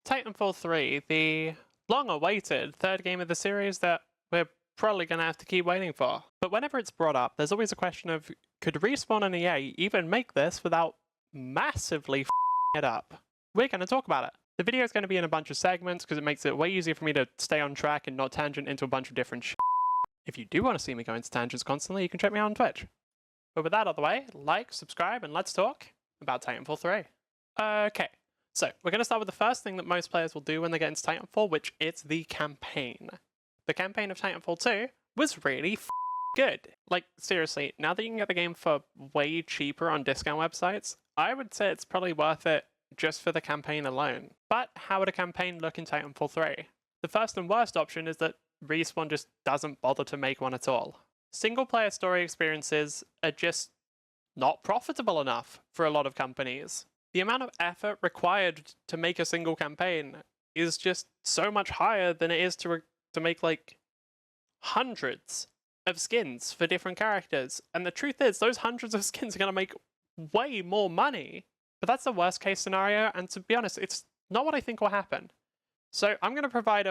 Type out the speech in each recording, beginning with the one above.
Titanfall 3, the long-awaited third game of the series that we're probably going to have to keep waiting for. But whenever it's brought up, there's always a question of, could Respawn and EA even make this without massively f***ing it up? We're going to talk about it. The video is going to be in a bunch of segments because it makes it way easier for me to stay on track and not tangent into a bunch of different shit. If you do want to see me go into tangents constantly, you can check me out on Twitch. But with that out of the way, like, subscribe, and let's talk about Titanfall 3. Okay. So, we're going to start with the first thing that most players will do when they get into Titanfall, which is the campaign. The campaign of Titanfall 2 was really good. Like, seriously, now that you can get the game for way cheaper on discount websites, I would say it's probably worth it just for the campaign alone. But how would a campaign look in Titanfall 3? The first and worst option is that Respawn just doesn't bother to make one at all. Single-player story experiences are just not profitable enough for a lot of companies. The amount of effort required to make a single campaign is just so much higher than it is to make like hundreds of skins for different characters. And the truth is, those hundreds of skins are going to make way more money. But that's the worst case scenario, and to be honest, it's not what I think will happen. So I'm going to provide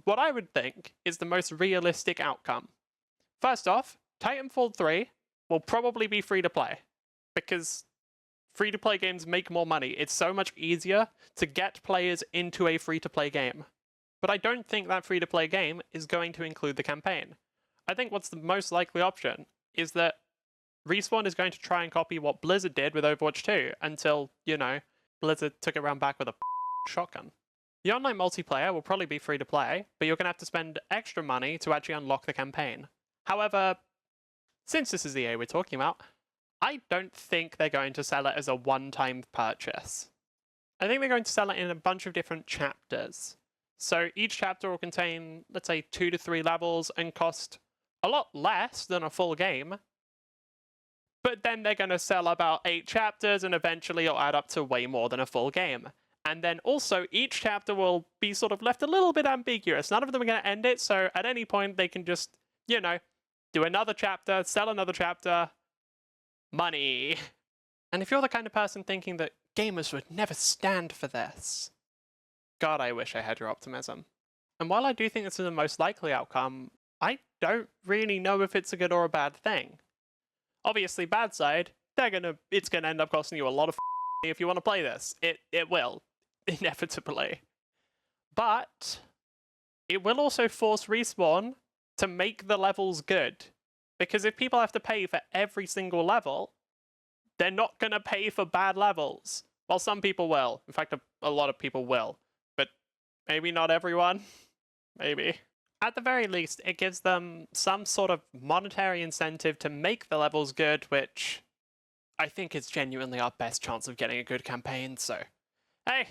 what I would think is the most realistic outcome. First off, Titanfall 3 will probably be free to play, because free-to-play games make more money. It's so much easier to get players into a free-to-play game. But I don't think that free-to-play game is going to include the campaign. I think what's the most likely option is that Respawn is going to try and copy what Blizzard did with Overwatch 2 until, you know, Blizzard took it around back with a shotgun. The online multiplayer will probably be free-to-play, but you're going to have to spend extra money to actually unlock the campaign. However, since this is EA we're talking about, I don't think they're going to sell it as a one-time purchase. I think they're going to sell it in a bunch of different chapters. So each chapter will contain, let's say, 2 to 3 levels and cost a lot less than a full game. But then they're going to sell about 8 chapters, and eventually it'll add up to way more than a full game. And then also, each chapter will be sort of left a little bit ambiguous. None of them are going to end it, so at any point they can just, you know, do another chapter, sell another chapter. Money. And if you're the kind of person thinking that gamers would never stand for this, God, I wish I had your optimism. And while I do think this is the most likely outcome, I don't really know if it's a good or a bad thing. Obviously, bad side, it's gonna end up costing you a lot of if you want to play this. It will, inevitably. But it will also force Respawn to make the levels good. Because if people have to pay for every single level, they're not going to pay for bad levels. Well, some people will. In fact, a lot of people will. But maybe not everyone. Maybe. At the very least, it gives them some sort of monetary incentive to make the levels good, which I think is genuinely our best chance of getting a good campaign, so hey,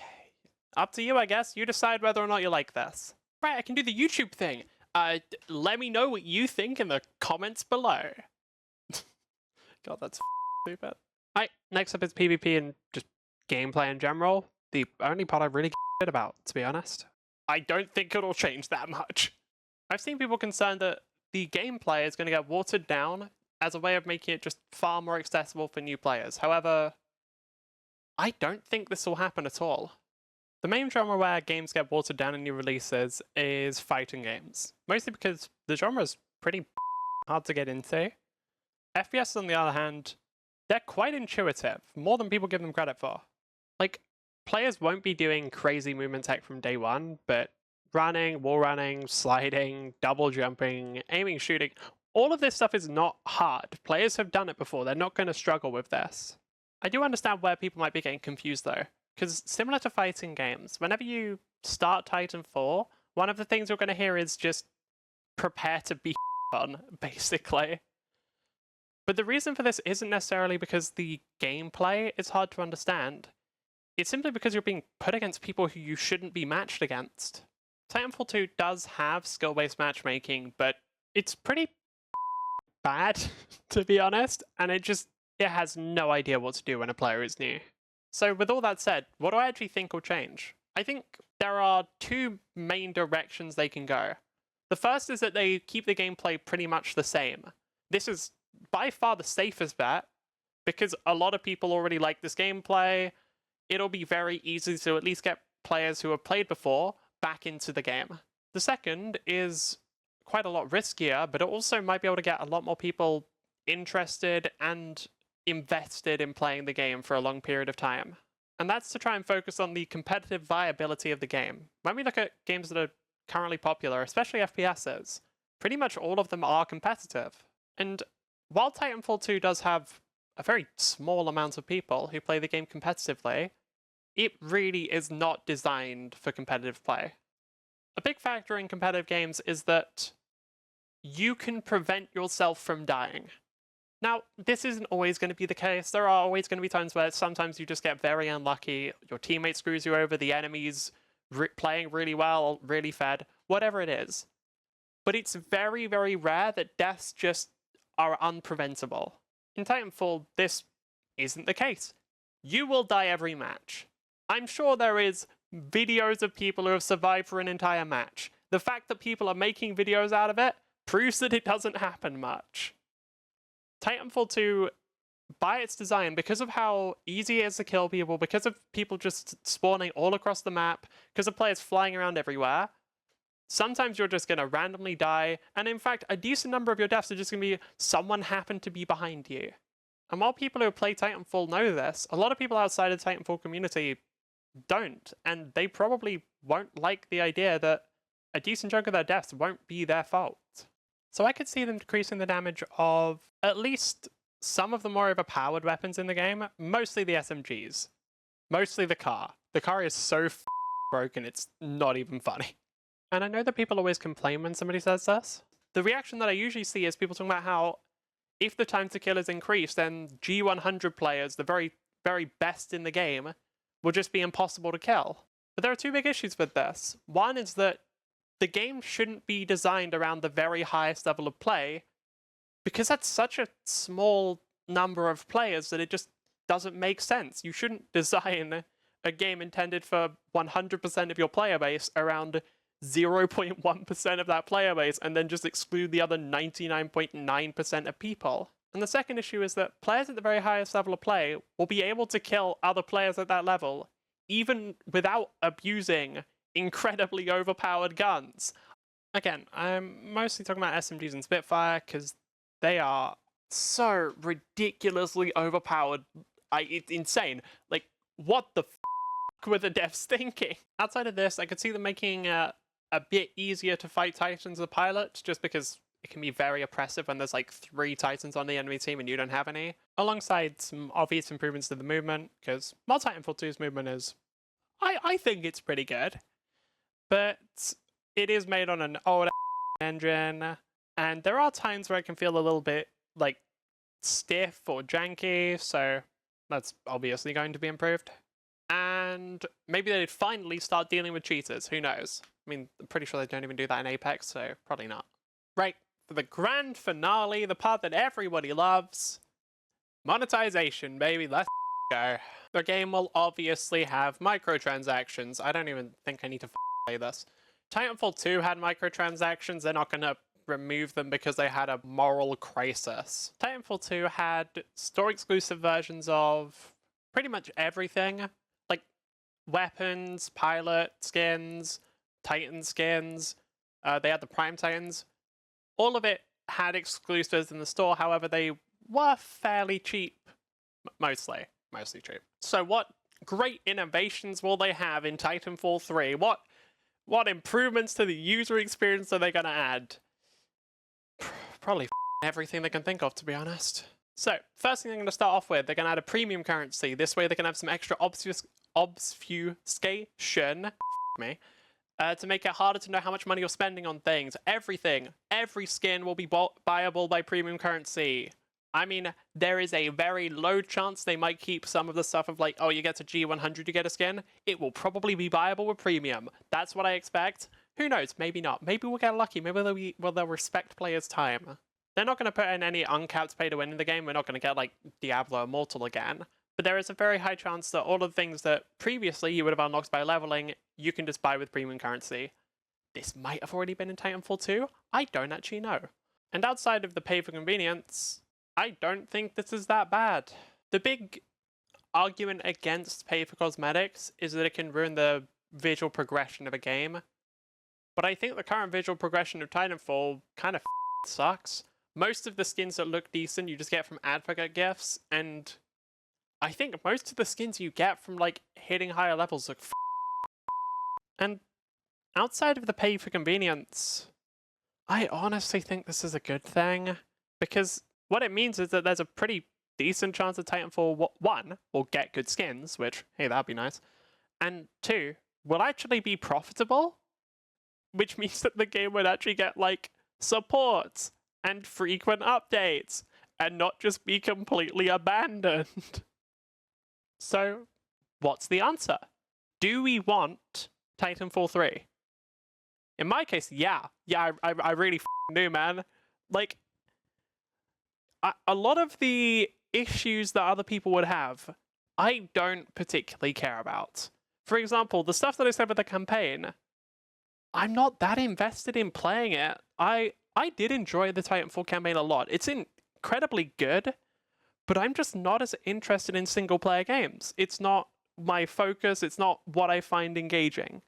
up to you, I guess. You decide whether or not you like this. Right, I can do the YouTube thing. Let me know what you think in the comments below. God, that's stupid. Alright, next up is PvP and just gameplay in general. The only part I really give about, to be honest. I don't think it'll change that much. I've seen people concerned that the gameplay is going to get watered down as a way of making it just far more accessible for new players. However, I don't think this will happen at all. The main genre where games get watered down in new releases is fighting games. Mostly because the genre is pretty hard to get into. FPS, on the other hand, they're quite intuitive, more than people give them credit for. Like, players won't be doing crazy movement tech from day one, but running, wall running, sliding, double jumping, aiming, shooting, all of this stuff is not hard. Players have done it before, they're not going to struggle with this. I do understand where people might be getting confused though. Because similar to fighting games, whenever you start Titanfall, one of the things you're going to hear is just prepare to be on, basically. But the reason for this isn't necessarily because the gameplay is hard to understand. It's simply because you're being put against people who you shouldn't be matched against. Titanfall 2 does have skill-based matchmaking, but it's pretty bad, to be honest, and it has no idea what to do when a player is new. So with all that said, what do I actually think will change? I think there are 2 main directions they can go. The first is that they keep the gameplay pretty much the same. This is by far the safest bet, because a lot of people already like this gameplay. It'll be very easy to at least get players who have played before back into the game. The second is quite a lot riskier, but it also might be able to get a lot more people interested and invested in playing the game for a long period of time. And that's to try and focus on the competitive viability of the game. When we look at games that are currently popular, especially FPSs, pretty much all of them are competitive. And while Titanfall 2 does have a very small amount of people who play the game competitively, it really is not designed for competitive play. A big factor in competitive games is that you can prevent yourself from dying. Now, this isn't always going to be the case. There are always going to be times where sometimes you just get very unlucky, your teammate screws you over, the enemy's playing really well, really fed, whatever it is. But it's very, very rare that deaths just are unpreventable. In Titanfall, this isn't the case. You will die every match. I'm sure there is videos of people who have survived for an entire match. The fact that people are making videos out of it proves that it doesn't happen much. Titanfall 2, by its design, because of how easy it is to kill people, because of people just spawning all across the map, because of players flying around everywhere, sometimes you're just going to randomly die, and in fact, a decent number of your deaths are just going to be someone happened to be behind you. And while people who play Titanfall know this, a lot of people outside of the Titanfall community don't, and they probably won't like the idea that a decent chunk of their deaths won't be their fault. So I could see them decreasing the damage of at least some of the more overpowered weapons in the game, mostly the SMGs. Mostly the car. The car is so broken, it's not even funny. And I know that people always complain when somebody says this. The reaction that I usually see is people talking about how if the time to kill is increased, then G100 players, the very, very best in the game, will just be impossible to kill. But there are two big issues with this. One is that the game shouldn't be designed around the very highest level of play, because that's such a small number of players that it just doesn't make sense. You shouldn't design a game intended for 100% of your player base around 0.1% of that player base and then just exclude the other 99.9% of people. And the second issue is that players at the very highest level of play will be able to kill other players at that level, even without abusing incredibly overpowered guns. Again, I'm mostly talking about SMGs and Spitfire because they are so ridiculously overpowered. It's insane. Like, what the f*** were the devs thinking? Outside of this, I could see them making a bit easier to fight Titans as a pilot, just because it can be very oppressive when there's like 3 Titans on the enemy team and you don't have any. Alongside some obvious improvements to the movement, because while Titanfall 2's movement is, I think it's pretty good, but it is made on an old engine, and there are times where it can feel a little bit like stiff or janky, so that's obviously going to be improved. And maybe they'd finally start dealing with cheaters, who knows? I mean, I'm pretty sure they don't even do that in Apex, so probably not. Right, for the grand finale, the part that everybody loves, monetization, baby, let's go. The game will obviously have microtransactions. I don't even think I need to say this. Titanfall 2 had microtransactions. They're not going to remove them because they had a moral crisis. Titanfall 2 had store-exclusive versions of pretty much everything. Like weapons, pilot skins, Titan skins. They had the Prime Titans. All of it had exclusives in the store. However, they were fairly cheap. Mostly cheap. So what great innovations will they have in Titanfall 3? What improvements to the user experience are they going to add? Probably everything they can think of, to be honest. So, first thing they're going to start off with, they're going to add a premium currency. This way they can have some extra obfuscation to make it harder to know how much money you're spending on things. Every skin will be buyable by premium currency. I mean, there is a very low chance they might keep some of the stuff of like, oh, you get to G100, you get a skin. It will probably be buyable with premium. That's what I expect. Who knows? Maybe not. Maybe we'll get lucky. Maybe they'll respect players' time. They're not going to put in any uncapped pay to win in the game. We're not going to get like Diablo Immortal again. But there is a very high chance that all of the things that previously you would have unlocked by leveling, you can just buy with premium currency. This might have already been in Titanfall 2. I don't actually know. And outside of the pay for convenience, I don't think this is that bad. The big argument against pay for cosmetics is that it can ruin the visual progression of a game. But I think the current visual progression of Titanfall kind of sucks. Most of the skins that look decent you just get from advocate gifts, and I think most of the skins you get from like hitting higher levels look and outside of the pay for convenience, I honestly think this is a good thing, because what it means is that there's a pretty decent chance that Titanfall 1 will get good skins, which, hey, that'd be nice, and 2, will actually be profitable, which means that the game would actually get, like, support and frequent updates, and not just be completely abandoned. So, what's the answer? Do we want Titanfall 3? In my case, yeah. Yeah, I really do, man. Like, a lot of the issues that other people would have, I don't particularly care about. For example, the stuff that I said with the campaign, I'm not that invested in playing it. I did enjoy the Titanfall campaign a lot. It's incredibly good, but I'm just not as interested in single-player games. It's not my focus. It's not what I find engaging.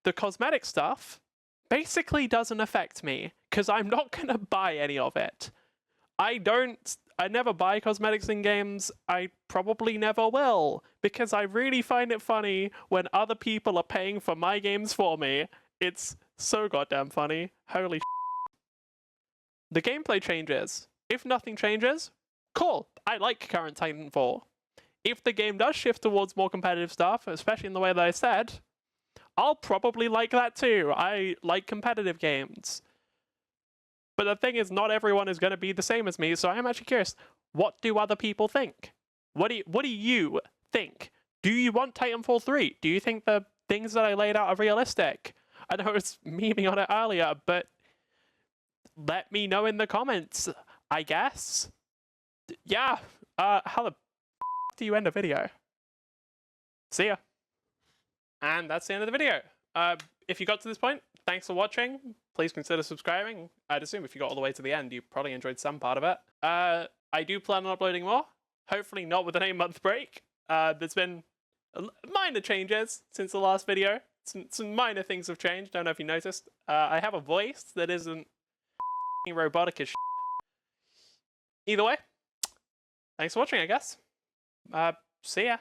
The cosmetic stuff basically doesn't affect me, because I'm not going to buy any of it. I never buy cosmetics in games. I probably never will, because I really find it funny when other people are paying for my games for me. It's so goddamn funny. Holy shit. The gameplay changes. If nothing changes, cool. I like current Titanfall. If the game does shift towards more competitive stuff, especially in the way that I said, I'll probably like that too. I like competitive games. But the thing is, not everyone is going to be the same as me, so I'm actually curious. What do other people think? What do you think? Do you want Titanfall 3? Do you think the things that I laid out are realistic? I know I was memeing on it earlier, but let me know in the comments, I guess. Yeah, how the do you end a video? See ya. And that's the end of the video. If you got to this point, thanks for watching. Please consider subscribing. I'd assume if you got all the way to the end, you probably enjoyed some part of it. I do plan on uploading more. Hopefully not with an 8-month break. There's been minor changes since the last video. Some minor things have changed. Don't know if you noticed. I have a voice that isn't robotic as shit. Either way, thanks for watching, I guess. See ya.